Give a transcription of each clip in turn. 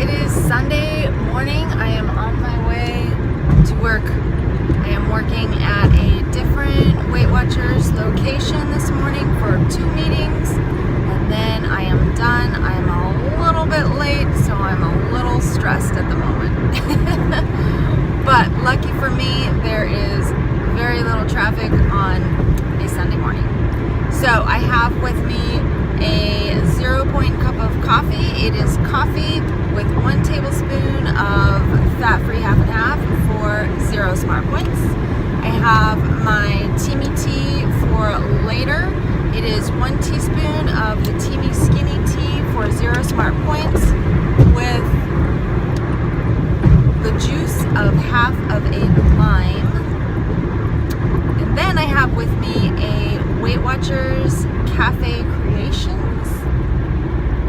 it is Sunday morning. I am on my way to work. I am working at a different Weight Watchers location this morning for 2 meetings, and then I am done. I am a little bit late, so I'm a little stressed at the moment. But lucky for me, there is very little traffic on a Sunday morning. So I have with me a 0-point cup of coffee. It is coffee with 1 tablespoon of fat-free half and half for 0 smart points. I have my Teamy tea for later. It is 1 teaspoon of the Teamy Skinny tea for 0 smart points with the juice of half of a lime. And then I have with me a Weight Watchers Cafe Creations.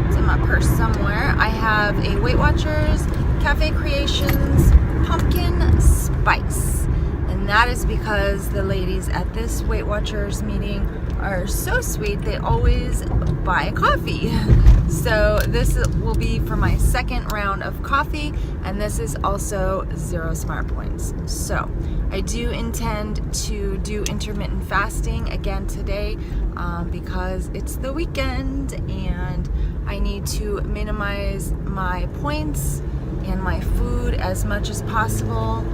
It's in my purse somewhere. I have a Weight Watchers Cafe Creations Pumpkin Spice. And that is because the ladies at this Weight Watchers meeting are so sweet. They always buy coffee. So this will be for my second round of coffee, and this is also 0 smart points. So I do intend to do intermittent fasting again today because it's the weekend and I need to minimize my points and my food as much as possible,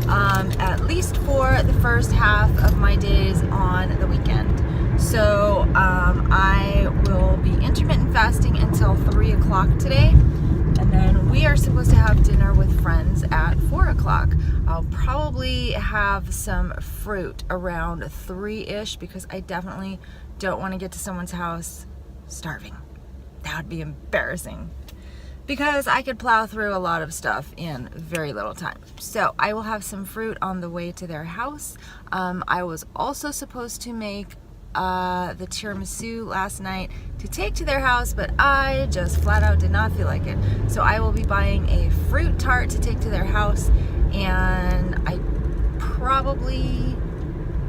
at least for the first half of my days on the weekend. So I will be intermittent fasting until 3 o'clock today, and then we are supposed to have dinner with friends at 4 o'clock. I'll probably have some fruit around 3-ish because I definitely don't want to get to someone's house starving. That would be embarrassing because I could plow through a lot of stuff in very little time. So I will have some fruit on the way to their house. I was also supposed to make the tiramisu last night to take to their house, but I just flat out did not feel like it. So I will be buying a fruit tart to take to their house, and I probably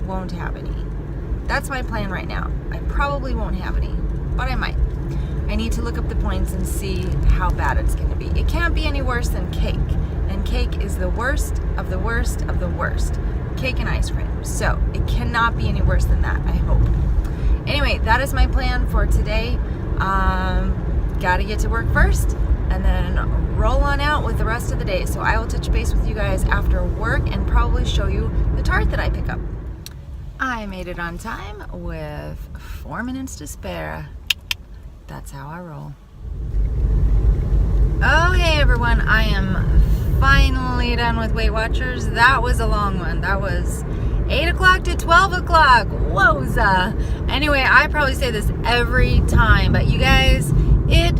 won't have any. That's my plan right now. I probably won't have any, but I might. I need to look up the points and see how bad it's going to be. It can't be any worse than cake, and cake is the worst of the worst of the worst. Cake and ice cream. So it cannot be any worse than that, I hope. Anyway, that is my plan for today. Gotta get to work first and then roll on out with the rest of the day. So I will touch base with you guys after work and probably show you the tart that I pick up. I made it on time with 4 minutes to spare. That's how I roll. Oh, hey everyone, I am finally done with Weight Watchers. That was a long one. That was 8 o'clock to 12 o'clock. Wowza. Anyway, I probably say this every time, but you guys, it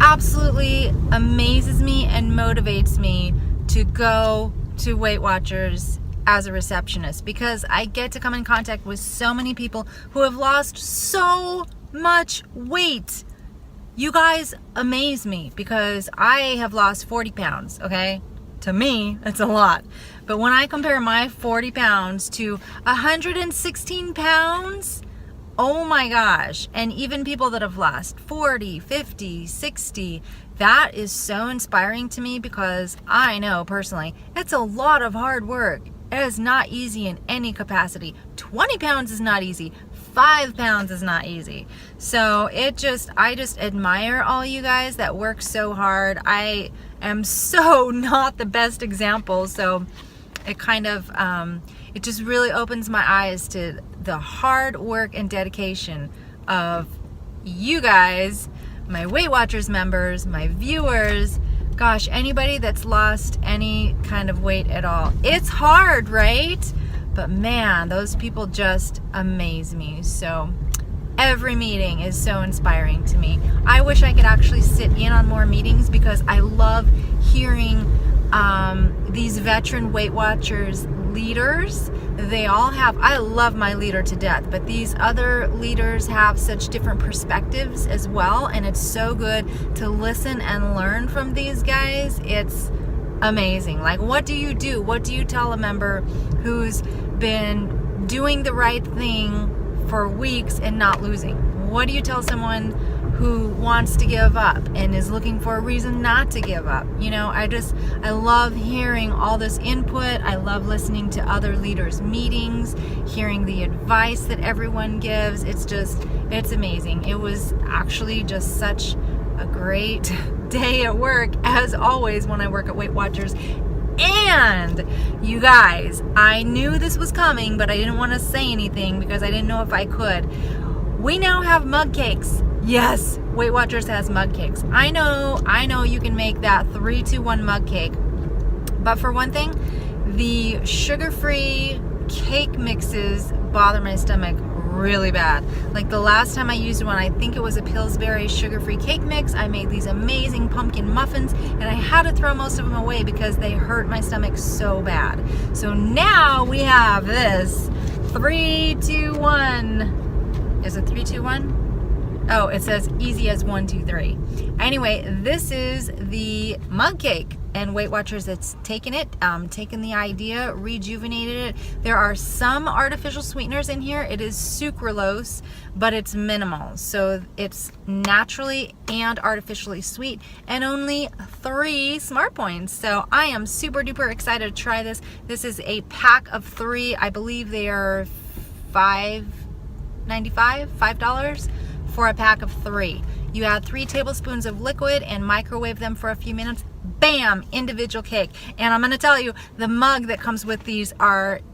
absolutely amazes me and motivates me to go to Weight Watchers as a receptionist because I get to come in contact with so many people who have lost so much weight. You guys amaze me because I have lost 40 pounds, okay? To me, it's a lot. But when I compare my 40 pounds to 116 pounds, oh my gosh. And even people that have lost 40, 50, 60, that is so inspiring to me because I know personally, it's a lot of hard work. It is not easy in any capacity. 20 pounds is not easy. 5 pounds is not easy. So I just admire all you guys that work so hard. I am so not the best example. So it kind of, it just really opens my eyes to the hard work and dedication of you guys, my Weight Watchers members, my viewers, gosh, anybody that's lost any kind of weight at all. It's hard, right? But man, those people just amaze me. So every meeting is so inspiring to me. I wish I could actually sit in on more meetings because I love hearing these veteran Weight Watchers leaders. They all have, I love my leader to death, but these other leaders have such different perspectives as well, and it's so good to listen and learn from these guys. It's amazing. Like, what do you do? What do you tell a member who's been doing the right thing for weeks and not losing? What do you tell someone who wants to give up and is looking for a reason not to give up. You know, I love hearing all this input. I love listening to other leaders' meetings, hearing the advice that everyone gives. It's amazing. It was actually just such a great day at work, as always when I work at Weight Watchers. And you guys, I knew this was coming, but I didn't want to say anything because I didn't know if I could. We now have mug cakes. Yes, Weight Watchers has mug cakes. I know you can make that 3-2-1 mug cake. But for one thing, the sugar-free cake mixes bother my stomach really bad. Like the last time I used one, I think it was a Pillsbury sugar-free cake mix. I made these amazing pumpkin muffins and I had to throw most of them away because they hurt my stomach so bad. So now we have this 3-2-1. Is it 3-2-1? Oh, it says easy as 1, 2, 3. Anyway, this is the mug cake, and Weight Watchers, it's taken the idea, rejuvenated it. There are some artificial sweeteners in here. It is sucralose, but it's minimal. So it's naturally and artificially sweet, and only 3 smart points. So I am super duper excited to try this. This is a pack of 3. I believe they are $5 for a pack of 3. You add 3 tablespoons of liquid and microwave them for a few minutes. Bam! Individual cake. And I'm going to tell you, the mug that comes with these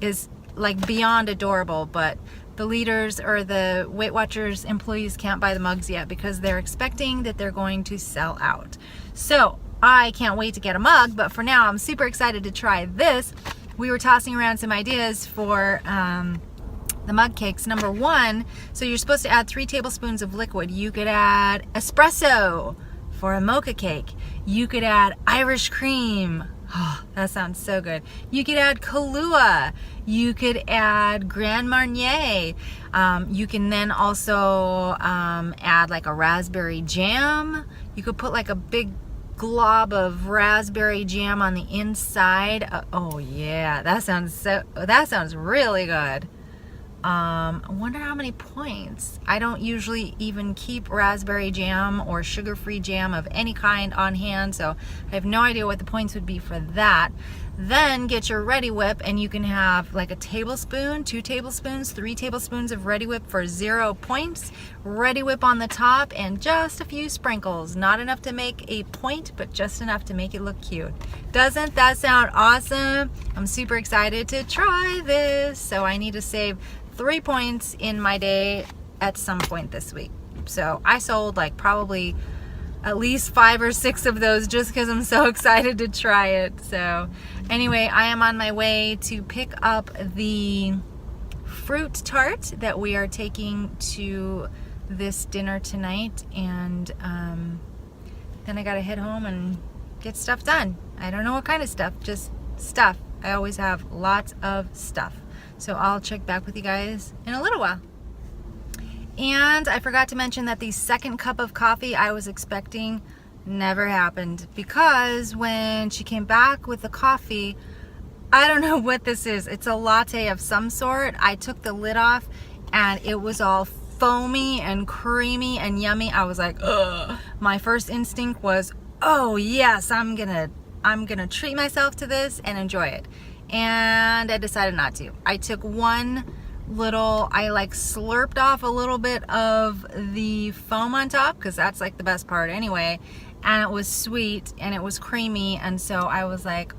is like beyond adorable, but the leaders or the Weight Watchers employees can't buy the mugs yet because they're expecting that they're going to sell out. So I can't wait to get a mug, but for now I'm super excited to try this. We were tossing around some ideas for the mug cakes. Number 1, so you're supposed to add 3 tablespoons of liquid. You could add espresso for a mocha cake. You could add Irish cream. Oh, that sounds so good. You could add Kahlua. You could add Grand Marnier. You can then also add like a raspberry jam. You could put like a big glob of raspberry jam on the inside. Oh yeah, that sounds really good. I wonder how many points. I don't usually even keep raspberry jam or sugar-free jam of any kind on hand, so I have no idea what the points would be for that. Then get your Ready Whip, and you can have like a tablespoon, 2 tablespoons, 3 tablespoons of Ready Whip for 0 points. Ready Whip on the top and just a few sprinkles. Not enough to make a point, but just enough to make it look cute. Doesn't that sound awesome? I'm super excited to try this. So I need to save 3 points in my day at some point this week. So I sold like probably at least 5 or 6 of those just because I'm so excited to try it. So anyway, I am on my way to pick up the fruit tart that we are taking to this dinner tonight, and then I gotta head home and get stuff done. I don't know what kind of stuff, just stuff. I always have lots of stuff. So I'll check back with you guys in a little while. And I forgot to mention that the second cup of coffee I was expecting never happened, because when she came back with the coffee, I don't know what this is. It's a latte of some sort. I took the lid off and it was all foamy and creamy and yummy. I was like, ugh. My first instinct was, oh yes, I'm gonna treat myself to this and enjoy it. And I decided not to. I took I like slurped off a little bit of the foam on top, because that's like the best part anyway, and it was sweet and it was creamy, and so I was like,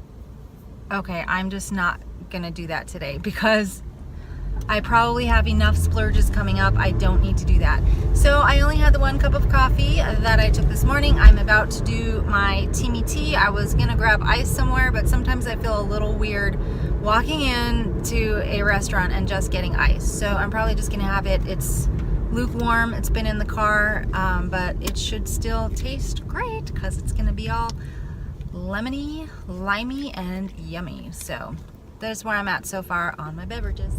okay, I'm just not gonna do that today because I probably have enough splurges coming up. I don't need to do that. So I only had the 1 cup of coffee that I took this morning. I'm about to do my teamy tea. I was gonna grab ice somewhere, but sometimes I feel a little weird walking in to a restaurant and just getting ice. So I'm probably just gonna have it. It's lukewarm. It's been in the car, but it should still taste great because it's gonna be all lemony, limey, and yummy. So that's where I'm at so far on my beverages.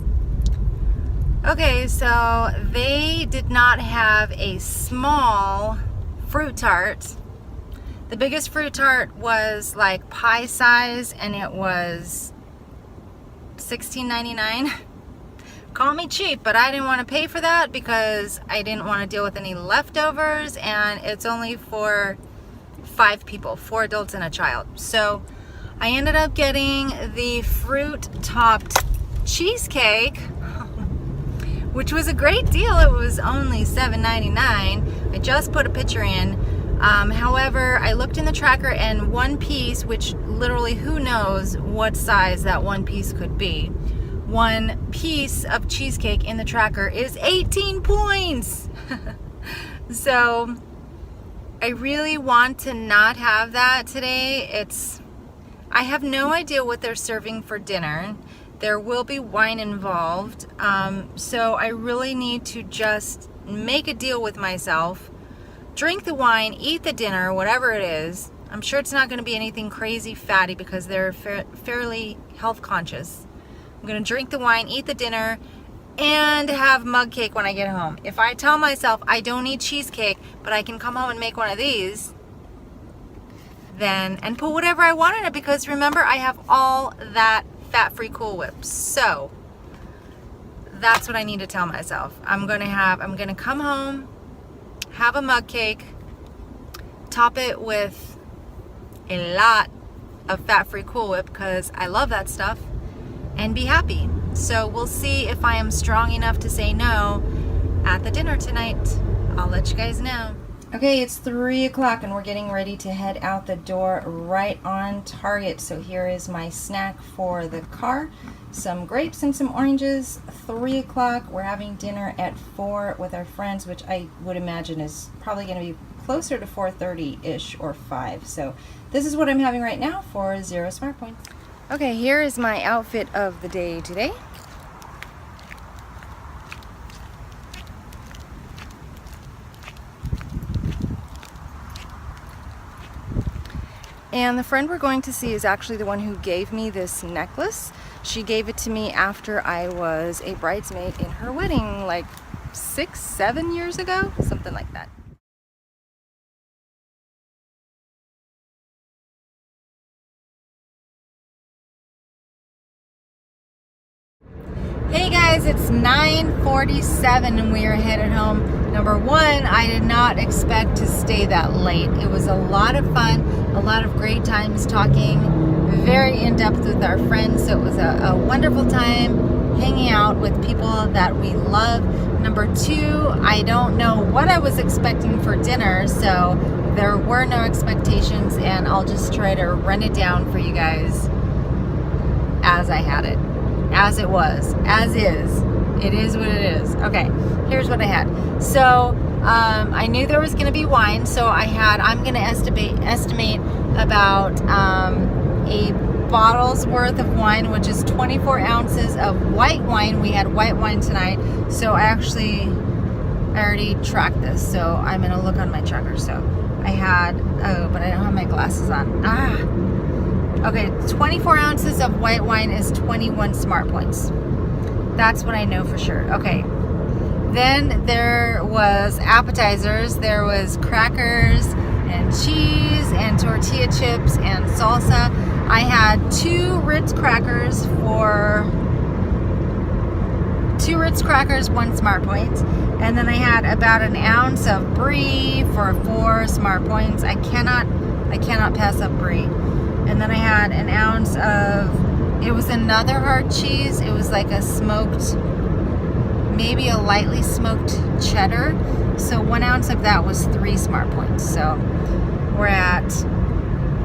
Okay, so they did not have a small fruit tart. The biggest fruit tart was like pie size, and it was $16.99. Call me cheap, but I didn't want to pay for that because I didn't want to deal with any leftovers, and it's only for 5 people, 4 adults and a child. So I ended up getting the fruit-topped cheesecake, which was a great deal. It was only $7.99. I just put a picture in. However, I looked in the tracker, and one piece, which literally who knows what size that one piece could be, one piece of cheesecake in the tracker is 18 points. So I really want to not have that today. I have no idea what they're serving for dinner. There will be wine involved. So I really need to just make a deal with myself. Drink the wine, eat the dinner, whatever it is. I'm sure it's not going to be anything crazy fatty because they're fairly health conscious. I'm going to drink the wine, eat the dinner, and have mug cake when I get home. If I tell myself I don't need cheesecake, but I can come home and make one of these, then, and put whatever I want in it, because remember, I have all that fat-free Cool Whip. So that's what I need to tell myself. I'm going to come home, have a mug cake, top it with a lot of fat-free Cool Whip because I love that stuff, and be happy. So we'll see if I am strong enough to say no at the dinner tonight. I'll let you guys know. Okay, it's 3 o'clock and we're getting ready to head out the door, right on target. So here is my snack for the car. Some grapes and some oranges. 3 o'clock. We're having dinner at 4 with our friends, which I would imagine is probably going to be closer to 4:30-ish or 5. So this is what I'm having right now for 0 smart points. Okay, here is my outfit of the day today. And the friend we're going to see is actually the one who gave me this necklace. She gave it to me after I was a bridesmaid in her wedding like 6-7 years ago, something like that. Hey guys, it's 9:47 and we are headed home. Number one, I did not expect to stay that late. It was a lot of fun, a lot of great times talking, very in-depth with our friends. So it was a wonderful time hanging out with people that we love. Number two, I don't know what I was expecting for dinner, so there were no expectations, and I'll just try to run it down for you guys as I had it. As it was, as is. It is what it is. Okay, here's what I had. So I knew there was going to be wine, so I'm going to estimate about a bottle's worth of wine, which is 24 ounces of white wine. We had white wine tonight, so I already tracked this, so I'm going to look on my tracker. So I had, oh, but I don't have my glasses on. Okay, 24 ounces of white wine is 21 smart points. That's what I know for sure. Okay. Then there was appetizers. There was crackers and cheese and tortilla chips and salsa. I had 2 Ritz crackers, 1 smart point. And then I had about an ounce of brie for 4 smart points. I cannot pass up brie. And then I had an ounce of, it was another hard cheese. It was like a smoked, maybe a lightly smoked cheddar. So 1 ounce of that was 3 smart points. So we're at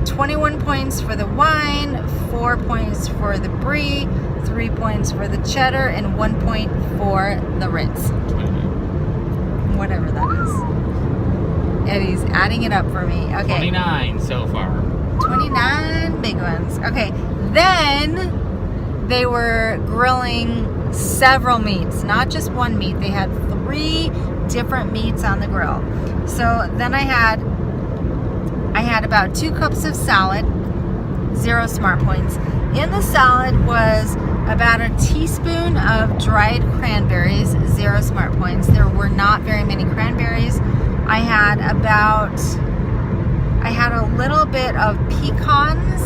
21 points for the wine, 4 points for the brie, 3 points for the cheddar, and 1 point for the Ritz. Whatever that is. Eddie's adding it up for me. Okay. 29 so far. 29 big ones. Okay, then they were grilling several meats, not just one meat. They had 3 different meats on the grill. So then I had about 2 cups of salad, 0 smart points. In the salad was about a teaspoon of dried cranberries, 0 smart points. There were not very many cranberries. I had a little bit of pecans,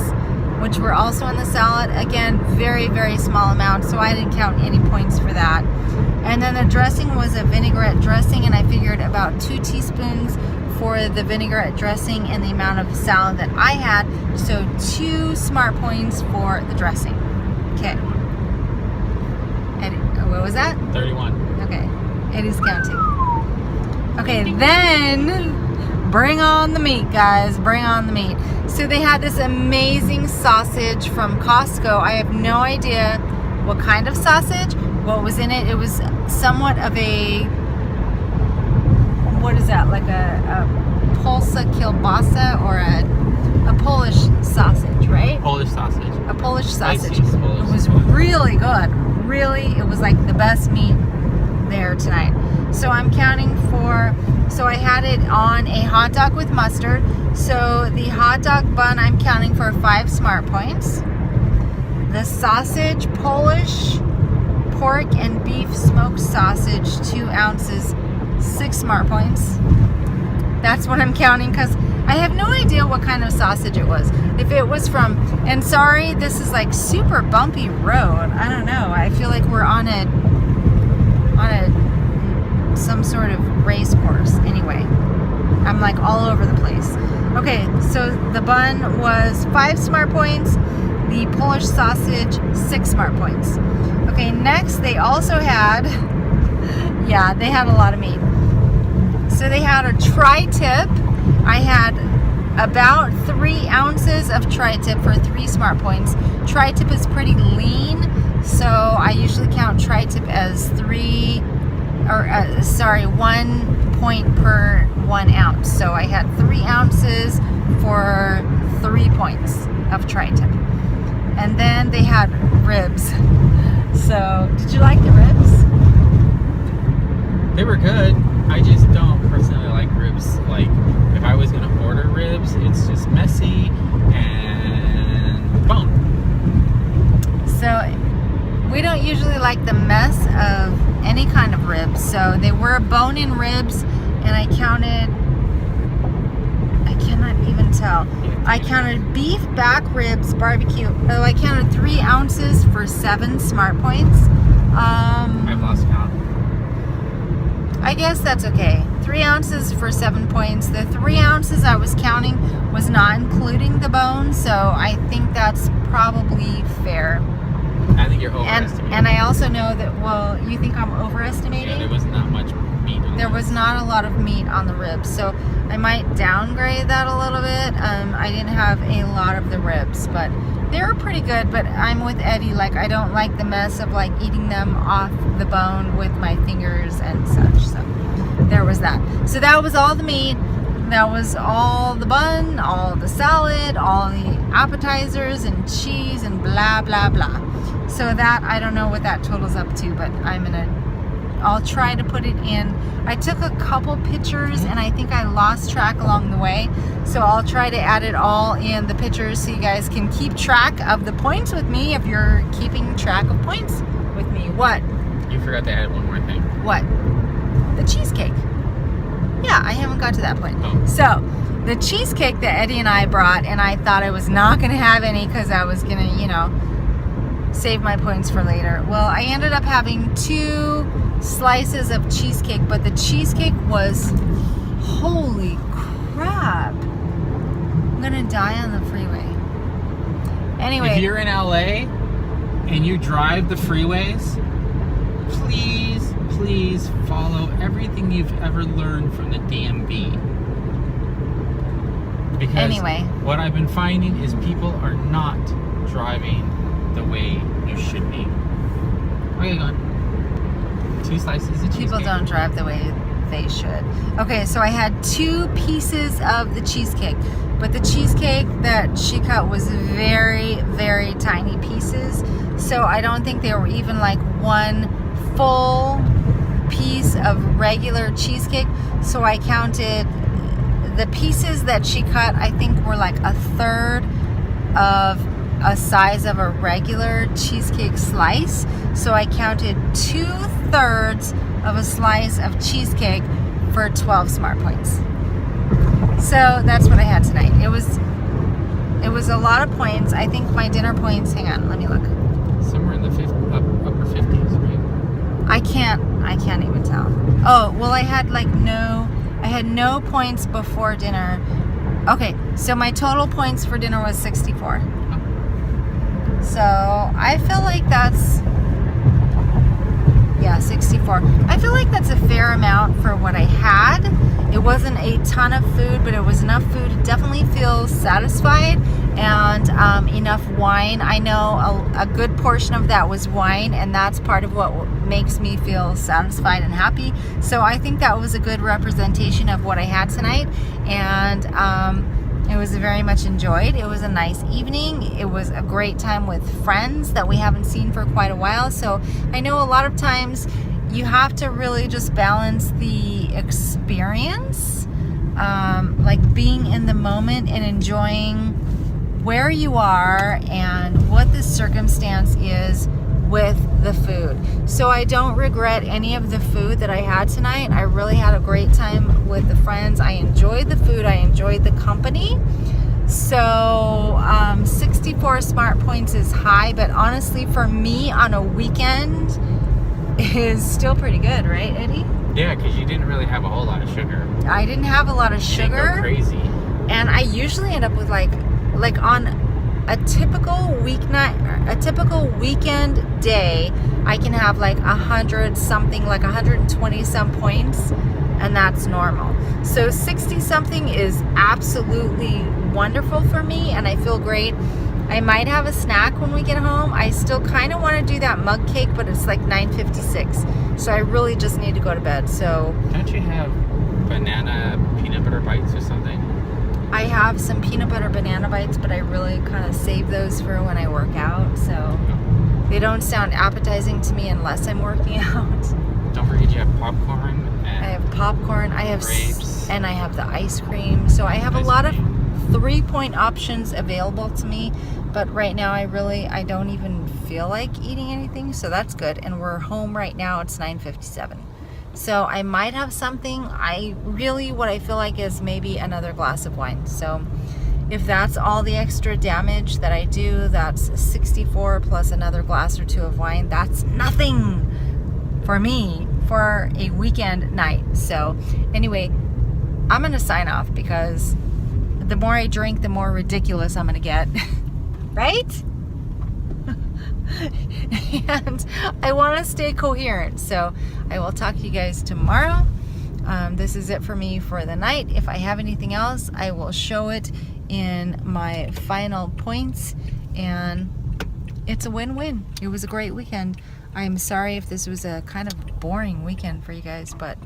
which were also in the salad. Again, very, very small amount, so I didn't count any points for that. And then the dressing was a vinaigrette dressing, and I figured about 2 teaspoons for the vinaigrette dressing and the amount of salad that I had. So 2 smart points for the dressing. Okay. Eddie, what was that? 31. Okay. Eddie's counting. Okay, then bring on the meat, guys. Bring on the meat. So they had this amazing sausage from Costco. I have no idea what kind of sausage, what was in it. It was somewhat of a, what is that, like a Polska kielbasa, or a Polish sausage, right? Polish sausage. A Polish sausage. Polish It was sausage. really good. Really, it was like the best meat there tonight. So I'm counting for, so I had it on a hot dog with mustard. So the hot dog bun, I'm counting for 5 smart points. The sausage, Polish pork and beef smoked sausage, 2 ounces, 6 smart points. That's what I'm counting, because I have no idea what kind of sausage it was. If it was from, and sorry, this is like super bumpy road. I don't know. I feel like we're on a some sort of race course. Anyway, I'm like all over the place. Okay, so the bun was 5 smart points. The Polish sausage, 6 smart points. Okay, next they also had, yeah, they had a lot of meat. So they had a tri-tip. I had about 3 ounces of tri-tip for 3 smart points. Tri-tip is pretty lean, so I usually count tri-tip as 1 point per 1 ounce. So I had 3 ounces for 3 points of tri-tip. And then they had ribs. So, did you like the ribs? They were good. I just don't personally like ribs. Like, if I was gonna order ribs, it's just messy and bone. So, we don't usually like the mess of any kind of ribs. So, they were bone-in ribs, and I counted, I cannot even tell. I counted beef back ribs, barbecue. Oh, I counted 3 ounces for 7 smart points. I've lost count. I guess that's okay. 3 ounces for 7 points. The 3 ounces I was counting was not including the bone, so I think that's probably fair. I think you're overestimating. And I also know that, well, you think I'm overestimating? Yeah, there was not much meat on There was not a lot of meat on the ribs, so I might downgrade that a little bit. I didn't have a lot of the ribs, but they were pretty good. But I'm with Eddie, like, I don't like the mess of like eating them off the bone with my fingers and such. So there was that. So that was all the meat. That was all the bun, all the salad, all the appetizers and cheese and blah blah blah. So that, I don't know what that totals up to, but I'll try to put it in. I took a couple pictures and I think I lost track along the way. So I'll try to add it all in the pictures so you guys can keep track of the points with me if you're keeping track of points with me. What? You forgot to add one more thing. What? The cheesecake. Yeah, I haven't got to that point. Oh. So the cheesecake that Eddie and I brought, and I thought I was not going to have any because I was going to, you know, save my points for later. Well, I ended up having 2 slices of cheesecake, but the cheesecake was, holy crap. I'm gonna die on the freeway. Anyway. If you're in LA and you drive the freeways, please follow everything you've ever learned from the DMV. Because anyway, what I've been finding is people are not driving the way you should be. Okay, go on. 2 slices of cheesecake. people don't drive the way they should. Okay, so I had 2 pieces of the cheesecake, but the cheesecake that she cut was very, very tiny pieces. So I don't think they were even like 1 full piece of regular cheesecake. So I counted the pieces that she cut, I think were like 1/3 of a size of a regular cheesecake slice. So I counted 2/3 of a slice of cheesecake for 12 smart points. So that's what I had tonight. It was It was a lot of points. I think my dinner points, hang on, let me look. Somewhere in the upper 50s, right? I can't even tell. Oh, well, I had no points before dinner. Okay, so my total points for dinner was 64. So I feel like that's, yeah, 64. I feel like that's a fair amount for what I had. It wasn't a ton of food, but it was enough food to definitely feel satisfied, and enough wine. I know a good portion of that was wine, and that's part of what makes me feel satisfied and happy. So I think that was a good representation of what I had tonight, and it was very much enjoyed. It was a nice evening. It was a great time with friends that we haven't seen for quite a while. So I know a lot of times you have to really just balance the experience, like being in the moment and enjoying where you are and what the circumstance is with the food. So I don't regret any of the food that I had tonight. I really had a great time with the friends. I enjoyed the food. I enjoyed the company. So 64 smart points is high, but honestly for me on a weekend is still pretty good, right, Eddie? Yeah, because you didn't really have a whole lot of sugar. I didn't have a lot of You didn't sugar. go crazy. And I usually end up with like on a typical weekend day, I can have like 100 something, like 120 some points, and that's normal. So 60 something is absolutely wonderful for me, and I feel great. I might have a snack when we get home. I still kind of want to do that mug cake, but it's like 9:56, so I really just need to go to bed. So Don't you have banana peanut butter bites or something? I have some peanut butter banana bites, but I really kind of save those for when I work out, so they don't sound appetizing to me unless I'm working out. Don't forget you have popcorn. And I have popcorn, I have grapes. and I have the ice cream. So I have a Ice lot of cream. 3-point options available to me, but right now I don't even feel like eating anything, so that's good. And we're home right now. It's 9:57. So I might have something. What I feel like is maybe another glass of wine. So if that's all the extra damage that I do, that's 64 plus another glass or two of wine. That's nothing for me for a weekend night. So anyway, I'm going to sign off because the more I drink, the more ridiculous I'm going to get. Right? And I want to stay coherent, so I will talk to you guys tomorrow. This is it for me for the night. If I have anything else, I will show it in my final points, and it's a win-win. It was a great weekend. I'm sorry if this was a kind of boring weekend for you guys, but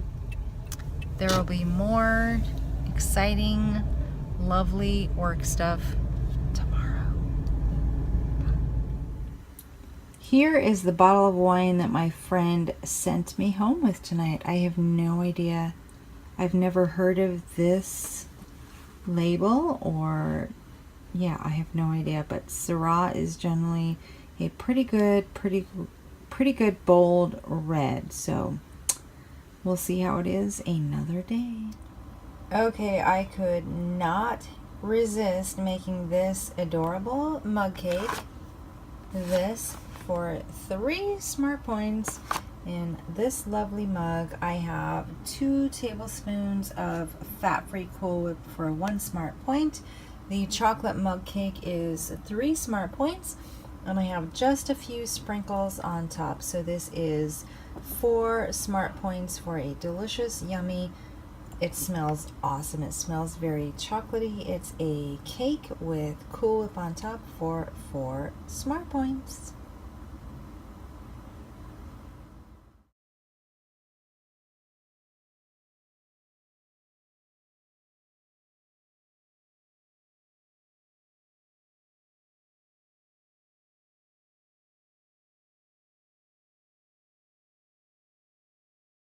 there will be more exciting, lovely work stuff tomorrow. Here is the bottle of wine that my friend sent me home with tonight. I have no idea. I've never heard of this label, or yeah, I have no idea, but Syrah is generally a pretty good bold red, so we'll see how it is another day. Okay, I could not resist making this adorable mug cake. This for 3 smart points. In this lovely mug, I have 2 tablespoons of fat-free Cool Whip for 1 smart point. The chocolate mug cake is 3 smart points, and I have just a few sprinkles on top. So this is 4 smart points for a delicious, yummy, it smells awesome. It smells very chocolatey. It's a cake with Cool Whip on top for 4 smart points.